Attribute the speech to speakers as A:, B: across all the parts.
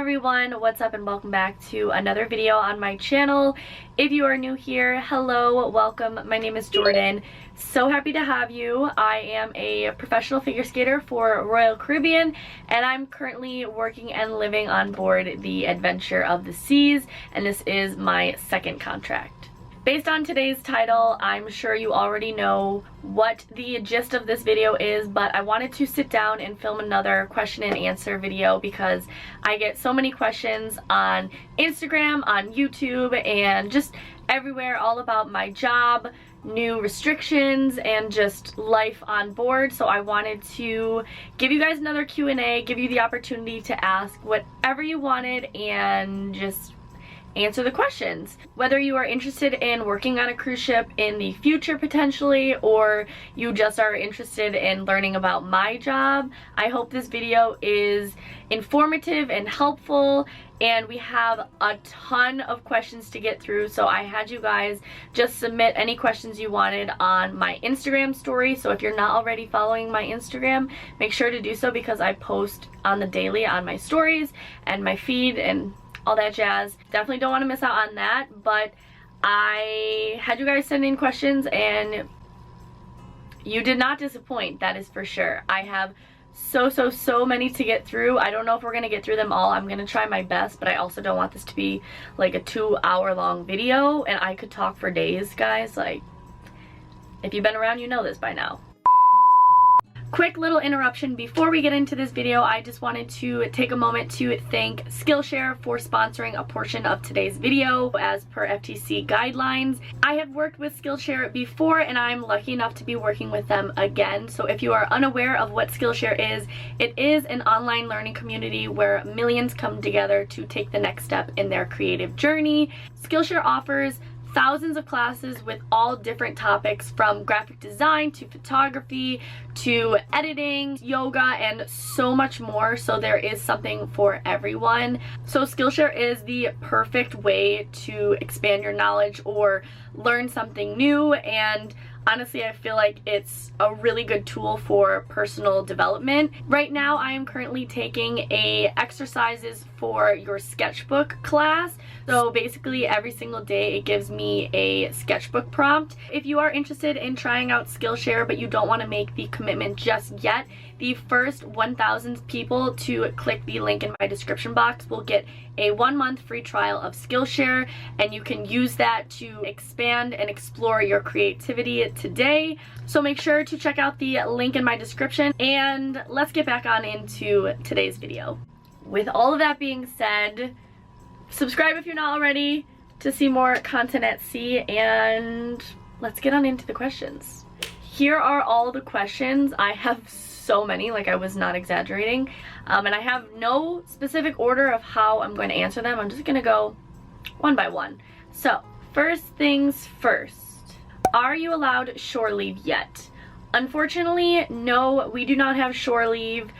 A: everyone, what's up and welcome back to another video on my channel. If you are new here, hello, welcome. My name is Jordan. So happy to have you. I am a professional figure skater for Royal Caribbean and I'm currently working and living on board the Adventure of the Seas, and this is my second contract. Based on today's title, I'm sure you already know what the gist of this video is, but I wanted to sit down and film another question and answer video because I get so many questions on Instagram, on YouTube, and just everywhere all about my job, new restrictions, and just life on board. So I wanted to give you guys another Q&A, give you the opportunity to ask whatever you wanted and just answer the questions. Whether you are interested in working on a cruise ship in the future potentially, or you just are interested in learning about my job, I hope this video is informative and helpful. And we have a ton of questions to get through, so I had you guys just submit any questions you wanted on my Instagram story. So if you're not already following my Instagram, make sure to do so because I post on the daily on my stories and my feed and all that jazz. Definitely don't want to miss out on that, but I had you guys send in questions and you did not disappoint, that is for sure. I have so many to get through. I don't know if we're gonna get through them all. I'm gonna try my best, but I also don't want this to be like a 2-hour long video, and I could talk for days, guys. Like, if you've been around, you know this by now. Quick little interruption before we get into this video. I just wanted to take a moment to thank Skillshare for sponsoring a portion of today's video as per FTC guidelines. I have worked with Skillshare before and I'm lucky enough to be working with them again. So if you are unaware of what Skillshare is, it is an online learning community where millions come together to take the next step in their creative journey. Skillshare offers thousands of classes with all different topics, from graphic design to photography to editing, yoga, and so much more. So there is something for everyone. So Skillshare is the perfect way to expand your knowledge or learn something new, and honestly, I feel like it's a really good tool for personal development. Right now, I am currently taking a exercises for your sketchbook class. So basically, every single day, it gives me a sketchbook prompt. If you are interested in trying out Skillshare, but you don't want to make the commitment just yet, the first 1,000 people to click the link in my description box will get a 1-month free trial of Skillshare, and you can use that to expand and explore your creativity today. So make sure to check out the link in my description, and let's get back on into today's video. With all of that being said, subscribe if you're not already to see more content at sea, and let's get on into the questions. Here are all the questions. I have so many, like I was not exaggerating, and I have no specific order of how I'm going to answer them. I'm just gonna go one by one. So first things first, are you allowed shore leave yet? Unfortunately, no, we do not have shore leave.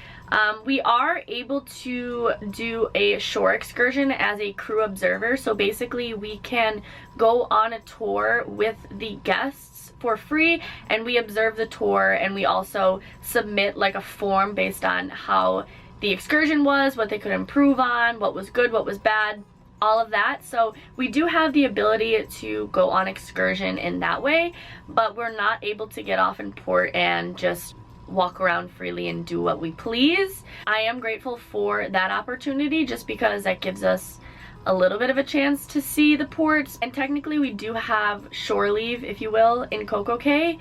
A: We are able to do a shore excursion as a crew observer. So basically we can go on a tour with the guests for free, and we observe the tour, and we also submit like a form based on how the excursion was, what they could improve on, what was good, what was bad, all of that. So we do have the ability to go on excursion in that way, but we're not able to get off in port and just walk around freely and do what we please. I am grateful for that opportunity just because that gives us a little bit of a chance to see the ports. And technically we do have shore leave, if you will, in Coco Cay,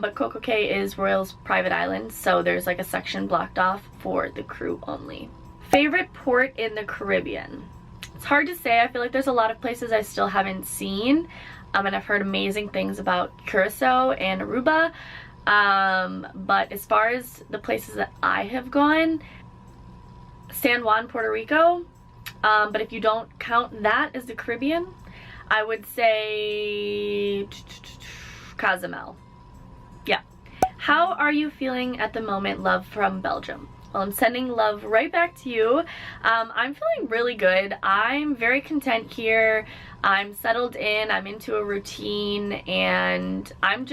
A: but Coco Cay is Royal's private island, so there's like a section blocked off for the crew only. Favorite port in the Caribbean? It's hard to say. I feel like there's a lot of places I still haven't seen, and I've heard amazing things about Curacao and Aruba, but as far as the places that I have gone, San Juan, Puerto Rico, but if you don't count that as the Caribbean, I would say Cozumel. Yeah. How are you feeling at the moment? Love from Belgium. Well, I'm sending love right back to you. I'm feeling really good. I'm very content here. I'm settled in, I'm into a routine, and I'm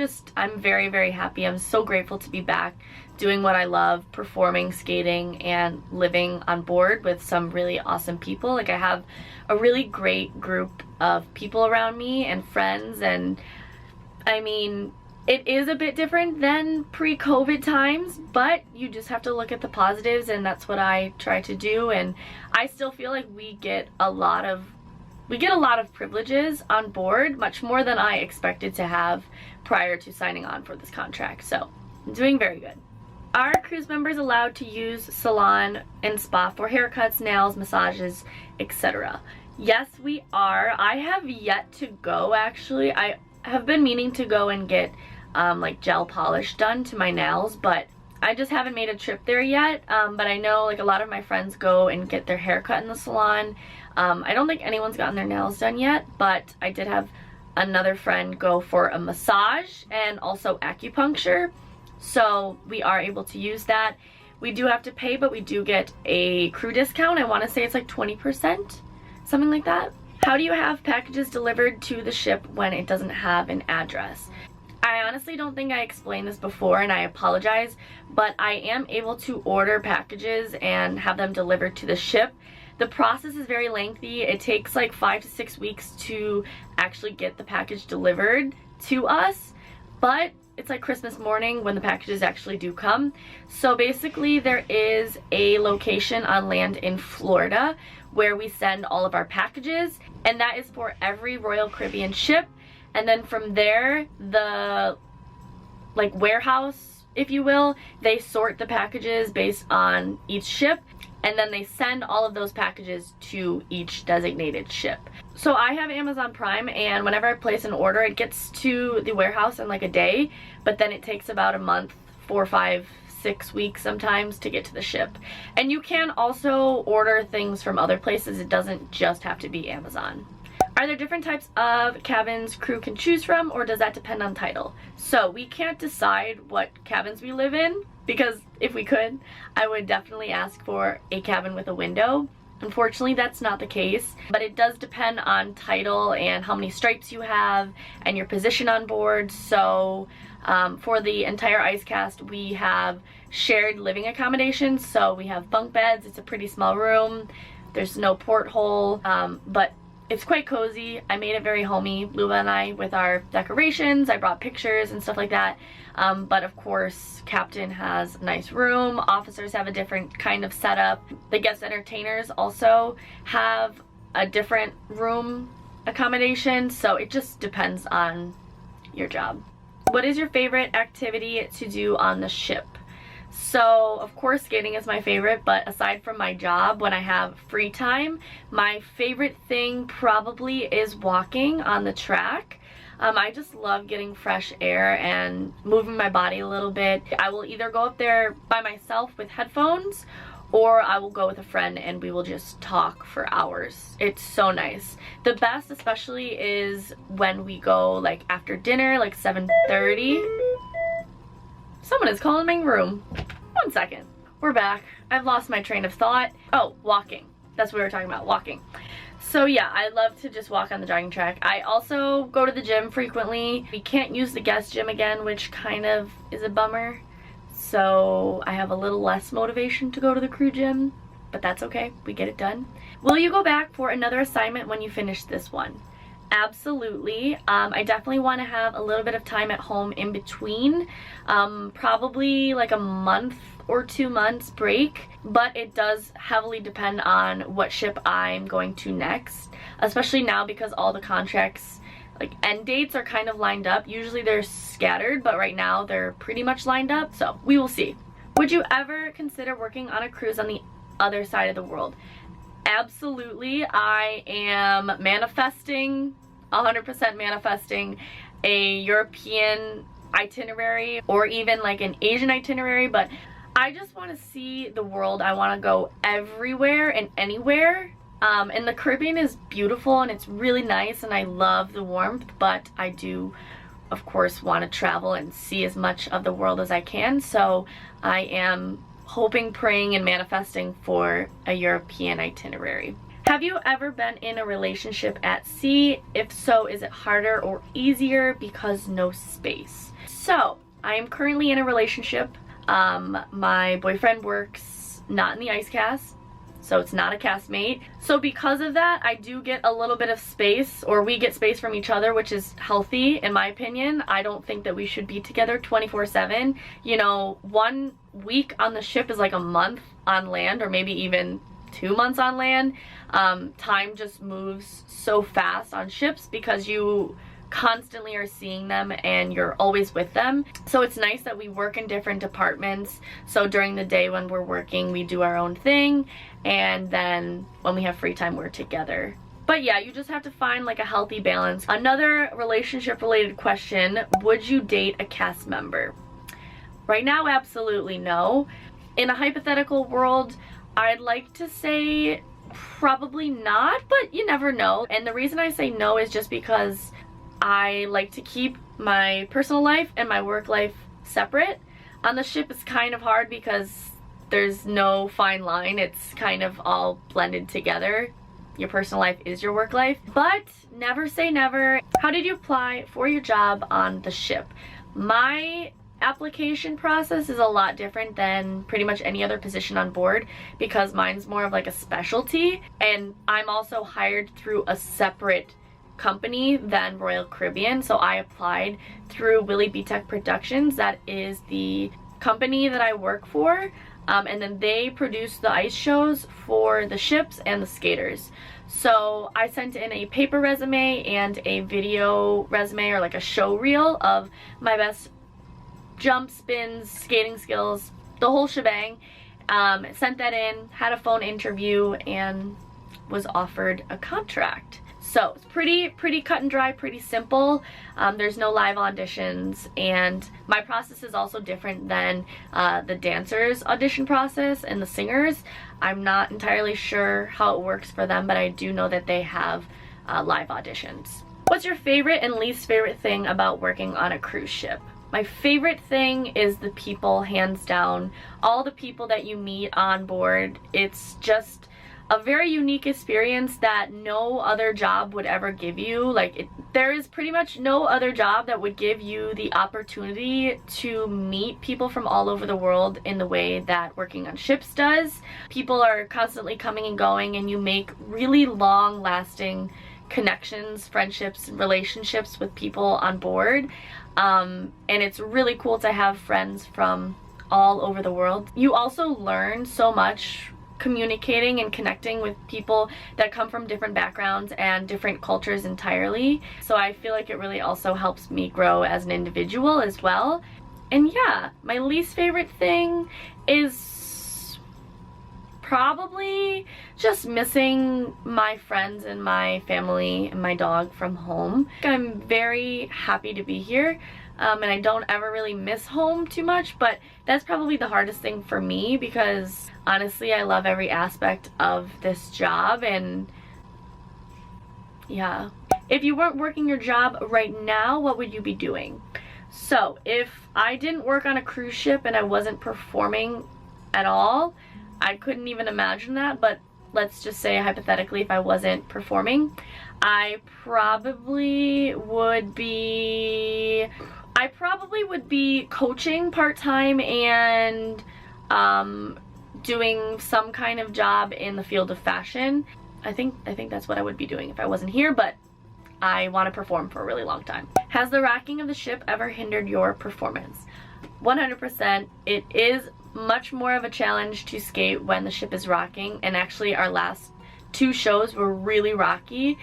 A: very, very happy. I'm so grateful to be back doing what I love, performing, skating, and living on board with some really awesome people. Like, I have a really great group of people around me and friends, and I mean, it is a bit different than pre-COVID times, but you just have to look at the positives, and that's what I try to do. And I still feel like we get a lot of privileges on board, much more than I expected to have prior to signing on for this contract. So I'm doing very good. Are cruise members allowed to use salon and spa for haircuts, nails, massages, etc.? Yes, we are. I have yet to go, actually. I have been meaning to go and get like gel polish done to my nails, but I just haven't made a trip there yet. But I know like a lot of my friends go and get their hair cut in the salon. I don't think anyone's gotten their nails done yet, but I did have another friend go for a massage and also acupuncture. So we are able to use that. We do have to pay, but we do get a crew discount. I want to say it's like 20%, something like that. How do you have packages delivered to the ship when it doesn't have an address? I honestly don't think I explained this before, and I apologize, but I am able to order packages and have them delivered to the ship. The process is very lengthy. It takes like 5 to 6 weeks to actually get the package delivered to us, but it's like Christmas morning when the packages actually do come. So basically there is a location on land in Florida where we send all of our packages, and that is for every Royal Caribbean ship. And then from there, the like warehouse, if you will, they sort the packages based on each ship, and then they send all of those packages to each designated ship. So I have Amazon Prime, and whenever I place an order, it gets to the warehouse in like a day, but then it takes about a month, 4, 5, 6 weeks sometimes to get to the ship. And you can also order things from other places. It doesn't just have to be Amazon. Are there different types of cabins crew can choose from, or does that depend on title? So we can't decide what cabins we live in, because if we could, I would definitely ask for a cabin with a window. Unfortunately, that's not the case, but it does depend on title and how many stripes you have and your position on board. So for the entire ice cast, we have shared living accommodations. So we have bunk beds. It's a pretty small room. There's no porthole, but it's quite cozy. I made it very homey, Luba and I, with our decorations. I brought pictures and stuff like that. But of course, captain has a nice room. Officers have a different kind of setup. The guest entertainers also have a different room accommodation. So it just depends on your job. What is your favorite activity to do on the ship? So of course skating is my favorite, but aside from my job, when I have free time, my favorite thing probably is walking on the track. I just love getting fresh air and moving my body a little bit. I will either go up there by myself with headphones, or I will go with a friend and we will just talk for hours. It's so nice. The best especially is when we go like after dinner, like 7:30. Someone is calling my room. 1 second. We're back. I've lost my train of thought. Oh, walking. That's what we were talking about, walking. So yeah, I love to just walk on the jogging track. I also go to the gym frequently. We can't use the guest gym again, which kind of is a bummer. So I have a little less motivation to go to the crew gym, but that's okay. We get it done. Will you go back for another assignment when you finish this one? Absolutely. I definitely want to have a little bit of time at home in between, probably like a month or 2 months break, but it does heavily depend on what ship I'm going to next, especially now because all the contracts, like end dates, are kind of lined up. Usually they're scattered, but right now they're pretty much lined up, so we will see. Would you ever consider working on a cruise on the other side of the world? Absolutely. I am manifesting, 100% manifesting a European itinerary or even like an Asian itinerary, but I just want to see the world. I want to go everywhere and anywhere. And the Caribbean is beautiful and it's really nice and I love the warmth, but I do of course want to travel and see as much of the world as I can. So I am hoping, praying, and manifesting for a European itinerary. Have you ever been in a relationship at sea? If so, is it harder or easier because no space? So, I am currently in a relationship. My boyfriend works not in the ice cast, so it's not a castmate. So because of that, I do get a little bit of space, or we get space from each other, which is healthy in my opinion. I don't think that we should be together 24/7. You know, 1 week on the ship is like a month on land, or maybe even 2 months on land. Time just moves so fast on ships because you constantly are seeing them and you're always with them. So it's nice that we work in different departments. So during the day when we're working, we do our own thing, and then when we have free time, we're together. But yeah, you just have to find like a healthy balance. Another relationship related question, would you date a cast member? Right now, absolutely no. In a hypothetical world, I'd like to say probably not, but you never know. And the reason I say no is just because I like to keep my personal life and my work life separate. On the ship, it's kind of hard because there's no fine line. It's kind of all blended together. Your personal life is your work life. But never say never. How did you apply for your job on the ship? My application process is a lot different than pretty much any other position on board because mine's more of like a specialty, and I'm also hired through a separate company than Royal Caribbean. So I applied through Willie B Tech Productions. That is the company that I work for, and then they produce the ice shows for the ships and the skaters. So I sent in a paper resume and a video resume, or like a show reel of my best jump, spins, skating skills, the whole shebang. Sent that in, had a phone interview, and was offered a contract. So it's pretty cut and dry, pretty simple. There's no live auditions, and my process is also different than the dancers' audition process and the singers. I'm not entirely sure how it works for them, but I do know that they have live auditions. What's your favorite and least favorite thing about working on a cruise ship? My favorite thing is the people, hands down. All the people that you meet on board. It's just a very unique experience that no other job would ever give you. There is pretty much no other job that would give you the opportunity to meet people from all over the world in the way that working on ships does. People are constantly coming and going, and you make really long-lasting connections, friendships, relationships with people on board. And it's really cool to have friends from all over the world. You also learn so much communicating and connecting with people that come from different backgrounds and different cultures entirely. So I feel like it really also helps me grow as an individual as well. And yeah, my least favorite thing is probably just missing my friends and my family and my dog from home. I'm very happy to be here. And I don't ever really miss home too much, but that's probably the hardest thing for me because honestly, I love every aspect of this job. And yeah, if you weren't working your job right now, what would you be doing? So if I didn't work on a cruise ship and I wasn't performing at all, I couldn't even imagine that, but let's just say hypothetically if I wasn't performing, I probably would be coaching part-time and doing some kind of job in the field of fashion. I think that's what I would be doing if I wasn't here, but I want to perform for a really long time. Has the rocking of the ship ever hindered your performance? 100%. It is much more of a challenge to skate when the ship is rocking, and actually our last 2 shows were really rocky.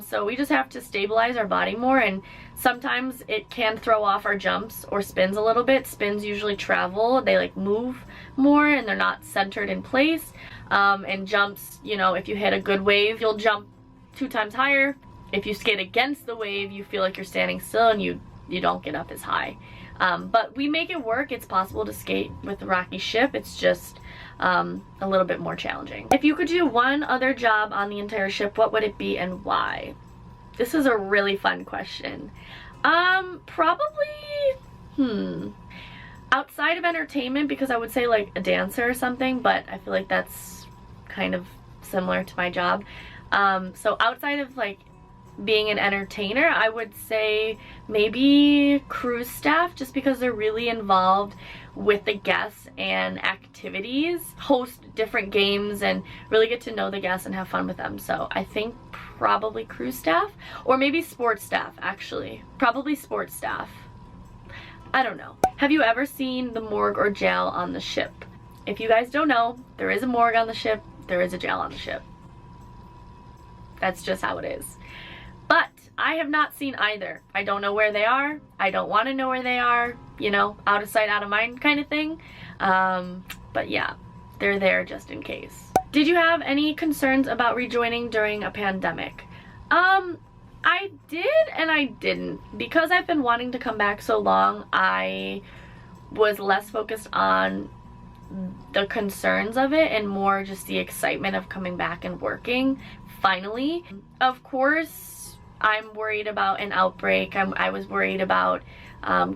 A: So we just have to stabilize our body more, and sometimes it can throw off our jumps or spins a little bit. Spins usually travel, they like move more and they're not centered in place. And jumps, you know, if you hit a good wave, you'll jump 2 times higher. If you skate against the wave, you feel like you're standing still and you don't get up as high. But we make it work. It's possible to skate with a rocky ship. It's just a little bit more challenging. If you could do one other job on the entire ship, what would it be and why? This is a really fun question. Probably, Outside of entertainment, because I would say like a dancer or something, but I feel like that's kind of similar to my job. So outside of like being an entertainer, I would say maybe cruise staff, just because they're really involved with the guests and activities, host different games, and really get to know the guests and have fun with them. So I think probably cruise staff, or maybe sports staff, actually. Probably sports staff. I don't know. Have you ever seen the morgue or jail on the ship? If you guys don't know, there is a morgue on the ship, there is a jail on the ship. That's just how it is. But I have not seen either. I don't know where they are. I don't want to know where they are. You know, out of sight, out of mind kind of thing. But yeah, they're there just in case. Did you have any concerns about rejoining during a pandemic? I did and I didn't. Because I've been wanting to come back so long, I was less focused on the concerns of it and more just the excitement of coming back and working finally. Of course, I'm worried about an outbreak. I was worried about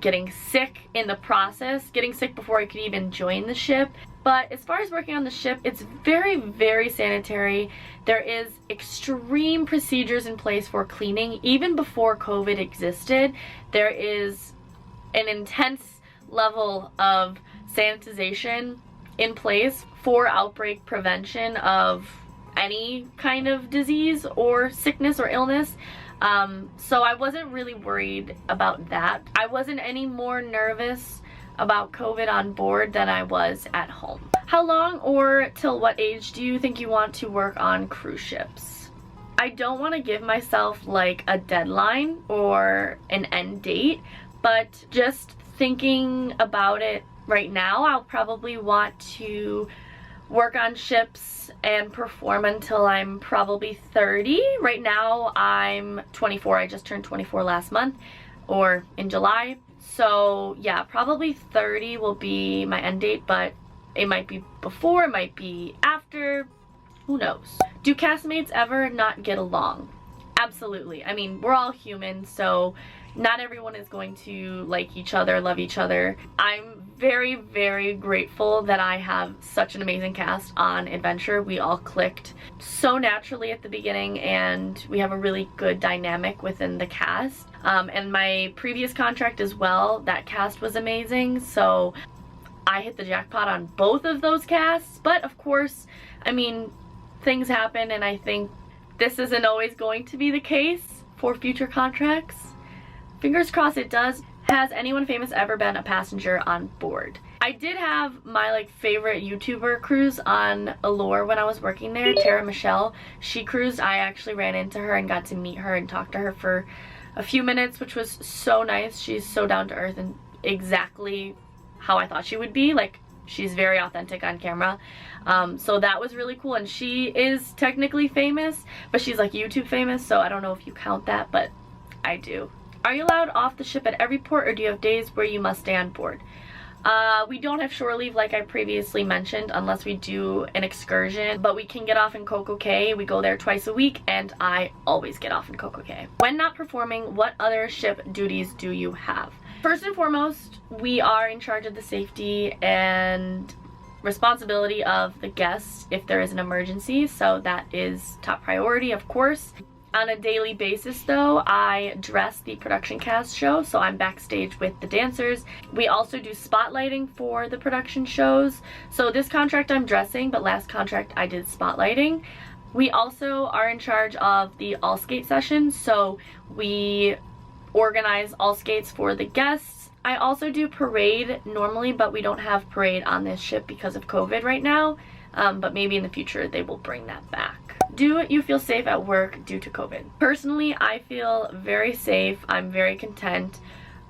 A: getting sick in the process, getting sick before I could even join the ship. But as far as working on the ship, it's very, very sanitary. There is extreme procedures in place for cleaning. Even before COVID existed, there is an intense level of sanitization in place for outbreak prevention of any kind of disease or sickness or illness. So I wasn't really worried about that. I wasn't any more nervous about COVID on board than I was at home. How long or till what age do you think you want to work on cruise ships? I don't want to give myself like a deadline or an end date, but just thinking about it right now, I'll probably want to work on ships and perform until I'm probably 30. Right now I'm 24. I just turned 24 last month, or in July. So yeah, probably 30 will be my end date, but it might be before, it might be after, who knows. Do castmates ever not get along? Absolutely. I mean, we're all human, so not everyone is going to like each other, love each other. I'm very, very grateful that I have such an amazing cast on Adventure. We all clicked so naturally at the beginning, and we have a really good dynamic within the cast. And my previous contract as well, that cast was amazing, so I hit the jackpot on both of those casts. But of course, I mean, things happen, and I think this isn't always going to be the case for future contracts. Fingers crossed it does. Has anyone famous ever been a passenger on board? I did have my like favorite YouTuber cruise on Allure when I was working there, Tara Michelle. She cruised. I actually ran into her and got to meet her and talk to her for a few minutes, which was so nice. She's so down to earth and exactly how I thought she would be. Like, she's very authentic on camera. So that was really cool, and she is technically famous, but she's like YouTube famous, so I don't know if you count that, but I do. Are you allowed off the ship at every port, or do you have days where you must stay on board? We don't have shore leave like I previously mentioned unless we do an excursion, but we can get off in Coco Cay. We go there twice a week, and I always get off in Coco Cay. When not performing, what other ship duties do you have? First and foremost, we are in charge of the safety and responsibility of the guests if there is an emergency, so that is top priority, of course. On a daily basis though, I dress the production cast show, so I'm backstage with the dancers. We also do spotlighting for the production shows. So this contract I'm dressing, but last contract I did spotlighting. We also are in charge of the all skate sessions, so we organize all skates for the guests. I also do parade normally, but we don't have parade on this ship because of COVID right now, but maybe in the future they will bring that back. Do you feel safe at work due to COVID? Personally, I feel very safe. I'm very content.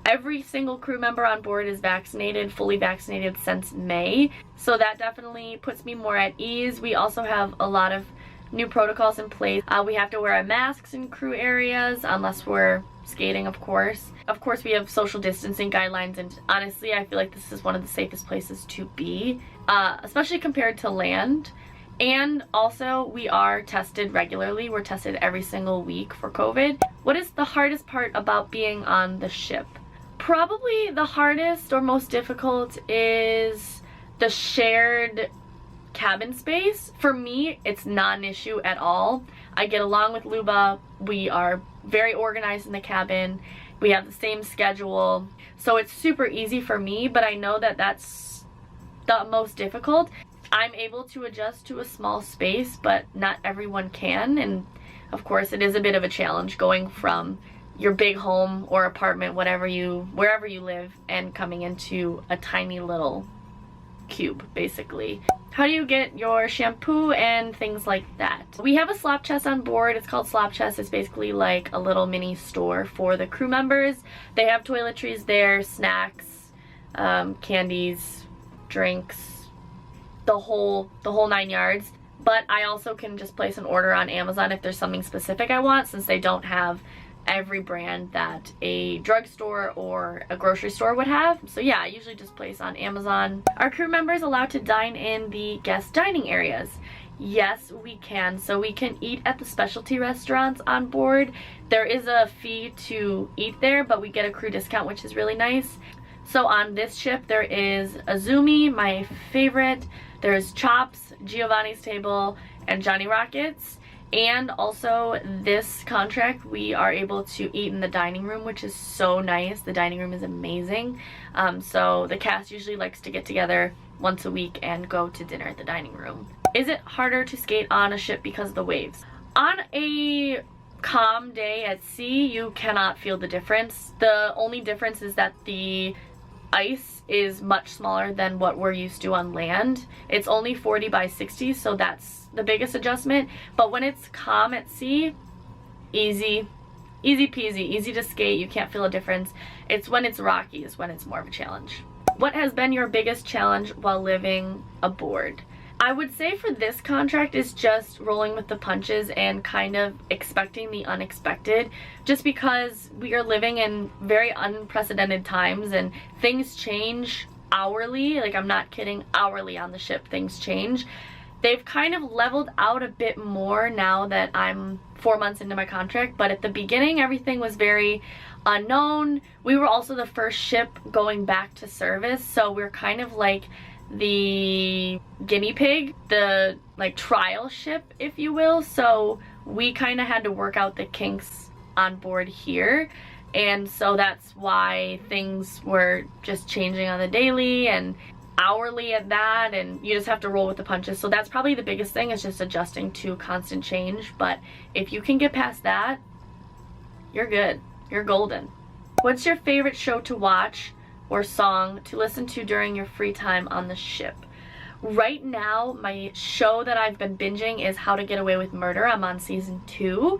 A: Every single crew member on board is vaccinated, fully vaccinated since May, so that definitely puts me more at ease. We also have a lot of new protocols in place. We have to wear our masks in crew areas unless we're skating, of course. Of course, we have social distancing guidelines, and honestly, I feel like this is one of the safest places to be, especially compared to land. And also, we are tested regularly. We're tested every single week for COVID. What is the hardest part about being on the ship? Probably the hardest or most difficult is the shared cabin space. For me, it's not an issue at all. I get along with Luba. We are very organized in the cabin. We have the same schedule. So it's super easy for me, but I know that that's the most difficult. I'm able to adjust to a small space, but not everyone can. And of course, it is a bit of a challenge going from your big home or apartment, wherever you live, and coming into a tiny little cube, basically. How do you get your shampoo and things like that? We have a slop chest on board. It's called Slop Chest. It's basically like a little mini store for the crew members. They have toiletries there, snacks, candies, drinks, the whole 9 yards. But I also can just place an order on Amazon if there's something specific I want, since they don't have every brand that a drugstore or a grocery store would have. So yeah, I usually just place on Amazon. Are crew members allowed to dine in the guest dining areas? Yes, we can. So we can eat at the specialty restaurants on board. There is a fee to eat there, but we get a crew discount, which is really nice. So on this ship, there is Azumi, my favorite. There's Chops, Giovanni's Table, and Johnny Rockets. And also this contract, we are able to eat in the dining room, which is so nice. The dining room is amazing. So the cast usually likes to get together once a week and go to dinner at the dining room. Is it harder to skate on a ship because of the waves? On a calm day at sea, you cannot feel the difference. The only difference is that the ice is much smaller than what we're used to on land. It's only 40 by 60, so that's the biggest adjustment. But when it's calm at sea, easy peasy, easy to skate. You can't feel a difference. It's when it's rocky is when it's more of a challenge. What has been your biggest challenge while living aboard? I would say for this contract is just rolling with the punches and kind of expecting the unexpected, just because we are living in very unprecedented times and things change hourly. Like, I'm not kidding, hourly on the ship things change. They've kind of leveled out a bit more now that I'm 4 months into my contract, but at the beginning everything was very unknown. We were also the first ship going back to service, so we're kind of like the guinea pig, the like trial ship, if you will. So we kind of had to work out the kinks on board here, and so that's why things were just changing on the daily and hourly at that, and you just have to roll with the punches. So that's probably the biggest thing, is just adjusting to constant change. But if you can get past that, you're good. You're golden. What's your favorite show to watch or song to listen to during your free time on the ship? Right now, my show that I've been binging is How to Get Away with Murder. I'm on season 2,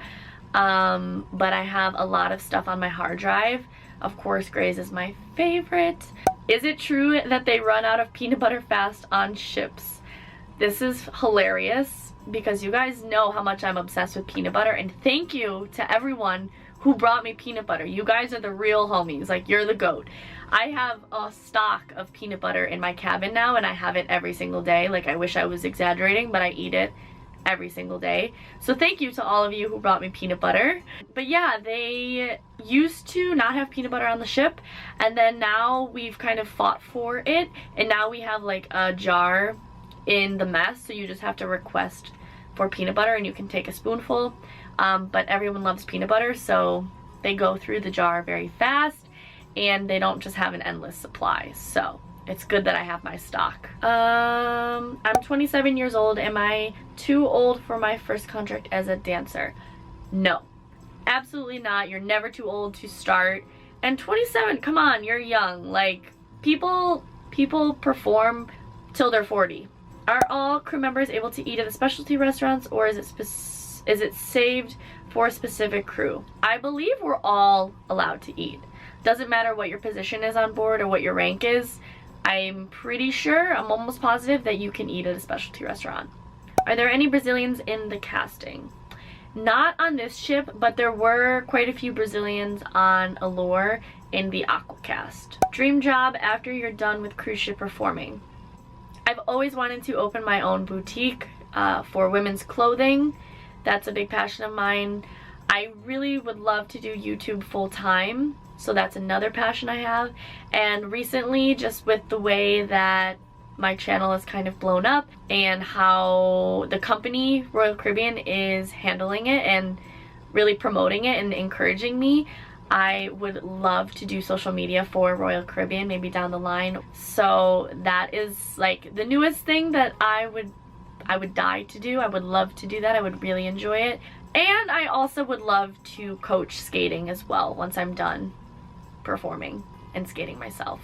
A: but I have a lot of stuff on my hard drive. Of course, Grey's is my favorite. Is it true that they run out of peanut butter fast on ships? This is hilarious because you guys know how much I'm obsessed with peanut butter, and thank you to everyone who brought me peanut butter. You guys are the real homies. Like, you're the GOAT. I have a stock of peanut butter in my cabin now, and I have it every single day. Like, I wish I was exaggerating, but I eat it every single day. So thank you to all of you who brought me peanut butter. But yeah, they used to not have peanut butter on the ship, and then now we've kind of fought for it, and now we have like a jar in the mess, so you just have to request for peanut butter and you can take a spoonful. But everyone loves peanut butter, so they go through the jar very fast, and they don't just have an endless supply. So it's good that I have my stock. I'm 27 years old. Am I too old for my first contract as a dancer? No, absolutely not. You're never too old to start. And 27, come on, you're young. Like, people perform till they're 40. Are all crew members able to eat at the specialty restaurants, or is it saved for a specific crew? I believe we're all allowed to eat. Doesn't matter what your position is on board or what your rank is. I'm pretty sure, I'm almost positive, that you can eat at a specialty restaurant. Are there any Brazilians in the casting? Not on this ship, but there were quite a few Brazilians on Allure in the Aqua cast. Dream job after you're done with cruise ship performing? I've always wanted to open my own boutique for women's clothing. That's a big passion of mine. I really would love to do YouTube full time, so that's another passion I have. And recently, just with the way that my channel is kind of blown up and how the company Royal Caribbean is handling it and really promoting it and encouraging me, I would love to do social media for Royal Caribbean maybe down the line. So that is like the newest thing that I would die to do. I would love to do that. I would really enjoy it. And I also would love to coach skating as well once I'm done performing and skating myself.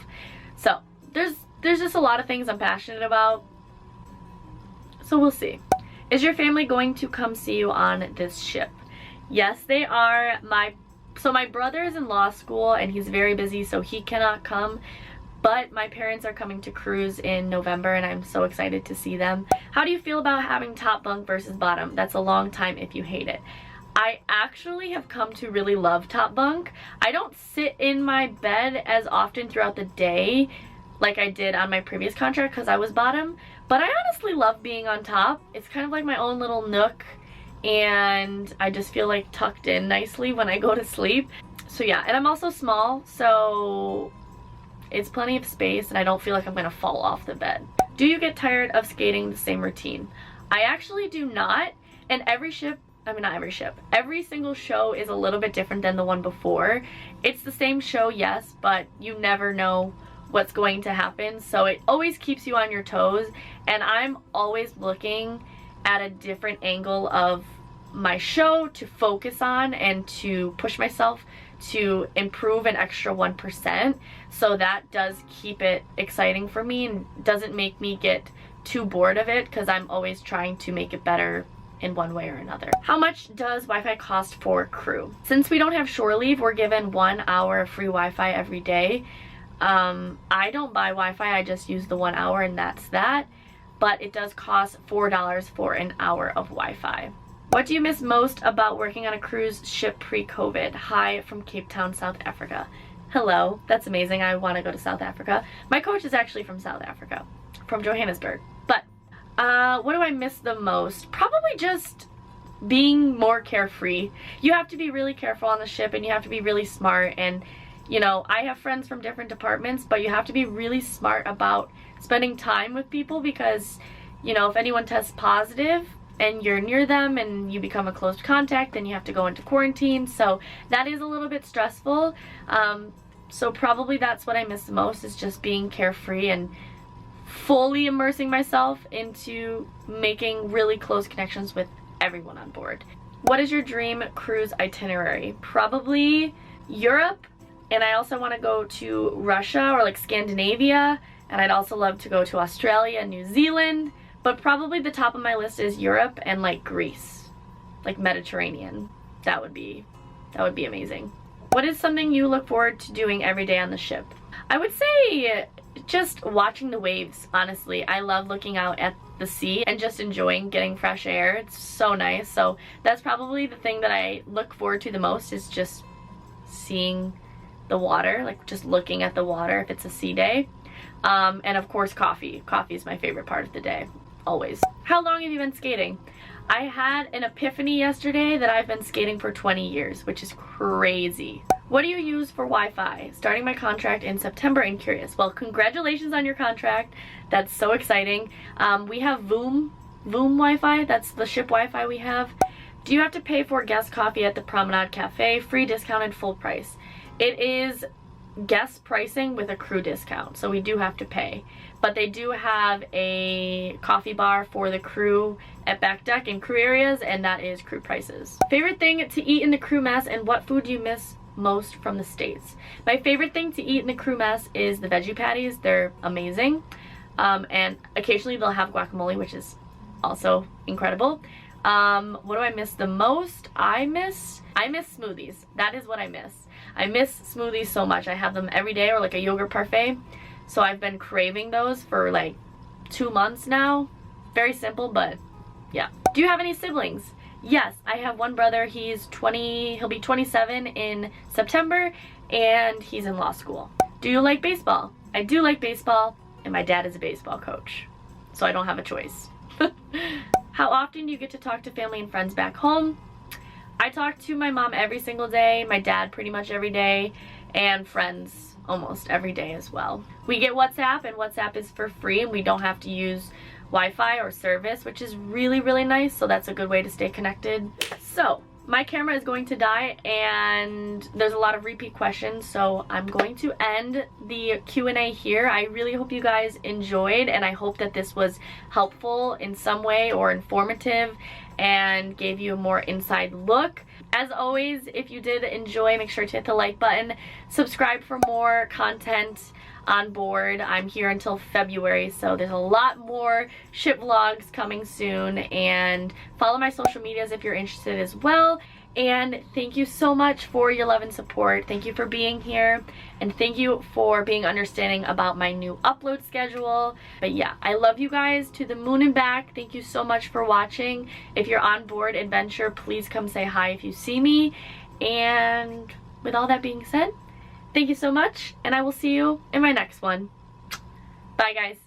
A: So there's just a lot of things I'm passionate about. So we'll see. Is your family going to come see you on this ship? Yes, they are. So my brother is in law school and he's very busy, so he cannot come. But my parents are coming to cruise in November and I'm so excited to see them. How do you feel about having top bunk versus bottom? That's a long time if you hate it. I actually have come to really love top bunk. I don't sit in my bed as often throughout the day like I did on my previous contract because I was bottom. But I honestly love being on top. It's kind of like my own little nook and I just feel like tucked in nicely when I go to sleep. So yeah, and I'm also small, so it's plenty of space and I don't feel like I'm gonna fall off the bed. Do you get tired of skating the same routine? I actually do not, and every single show is a little bit different than the one before. It's the same show, yes, but you never know what's going to happen, so it always keeps you on your toes, and I'm always looking at a different angle of my show to focus on and to push myself to improve an extra 1%. So that does keep it exciting for me and doesn't make me get too bored of it because I'm always trying to make it better in one way or another. How much does Wi-Fi cost for crew? Since we don't have shore leave, we're given 1 hour of free Wi-Fi every day. I don't buy Wi-Fi, I just use the 1 hour and that's that. But it does cost $4 for an hour of Wi-Fi. What do you miss most about working on a cruise ship pre-COVID? Hi from Cape Town, South Africa. Hello, that's amazing. I want to go to South Africa. My coach is actually from South Africa, from Johannesburg. But what do I miss the most? Probably just being more carefree. You have to be really careful on the ship and you have to be really smart. And you know, I have friends from different departments, but you have to be really smart about spending time with people because, you know, if anyone tests positive and you're near them and you become a close contact, then you have to go into quarantine. So that is a little bit stressful. So probably that's what I miss the most, is just being carefree and fully immersing myself into making really close connections with everyone on board. What is your dream cruise itinerary? Probably Europe, and I also want to go to Russia or like Scandinavia, and I'd also love to go to Australia and New Zealand. But probably the top of my list is Europe and like Greece, like Mediterranean. That would be amazing. What is something you look forward to doing every day on the ship? I would say just watching the waves, honestly. I love looking out at the sea and just enjoying getting fresh air. It's so nice. So that's probably the thing that I look forward to the most, is just seeing the water, like just looking at the water if it's a sea day. And of course coffee. Coffee is my favorite part of the day. Always. How long have you been skating? I had an epiphany yesterday that I've been skating for 20 years, which is crazy. What do you use for Wi-Fi? Starting my contract in September and curious. Well, congratulations on your contract. That's so exciting. We have Voom Wi-Fi. That's the ship Wi-Fi we have. Do you have to pay for guest coffee at the Promenade Cafe? Free, discounted, full price. It is guest pricing with a crew discount, so we do have to pay. But they do have a coffee bar for the crew at back deck and crew areas, and that is crew prices. Favorite thing to eat in the crew mess, and what food do you miss most from the States? My favorite thing to eat in the crew mess is the veggie patties. They're amazing. And occasionally they'll have guacamole, which is also incredible. What do I miss the most? I miss smoothies. That is what I miss. I miss smoothies so much. I have them every day, or like a yogurt parfait. So I've been craving those for like 2 months now. Very simple, but yeah. Do you have any siblings? Yes, I have one brother. He's 20, he'll be 27 in September, and he's in law school. Do you like baseball? I do like baseball, and my dad is a baseball coach, so I don't have a choice. How often do you get to talk to family and friends back home? I talk to my mom every single day, my dad pretty much every day, and friends almost every day as well. We get WhatsApp, and WhatsApp is for free, and we don't have to use Wi-Fi or service, which is really, really nice, so that's a good way to stay connected. So my camera is going to die, and there's a lot of repeat questions, so I'm going to end the Q&A here. I really hope you guys enjoyed, and I hope that this was helpful in some way or informative and gave you a more inside look. As always, if you did enjoy, make sure to hit the like button, subscribe for more content on board. I'm here until February, so there's a lot more ship vlogs coming soon, and follow my social medias if you're interested as well. And thank you so much for your love and support. Thank you for being here, and thank you for being understanding about my new upload schedule. But yeah, I love you guys to the moon and back. Thank you so much for watching. If you're on board adventure, please come say hi if you see me. And with all that being said, thank you so much, and I will see you in my next one. Bye, guys.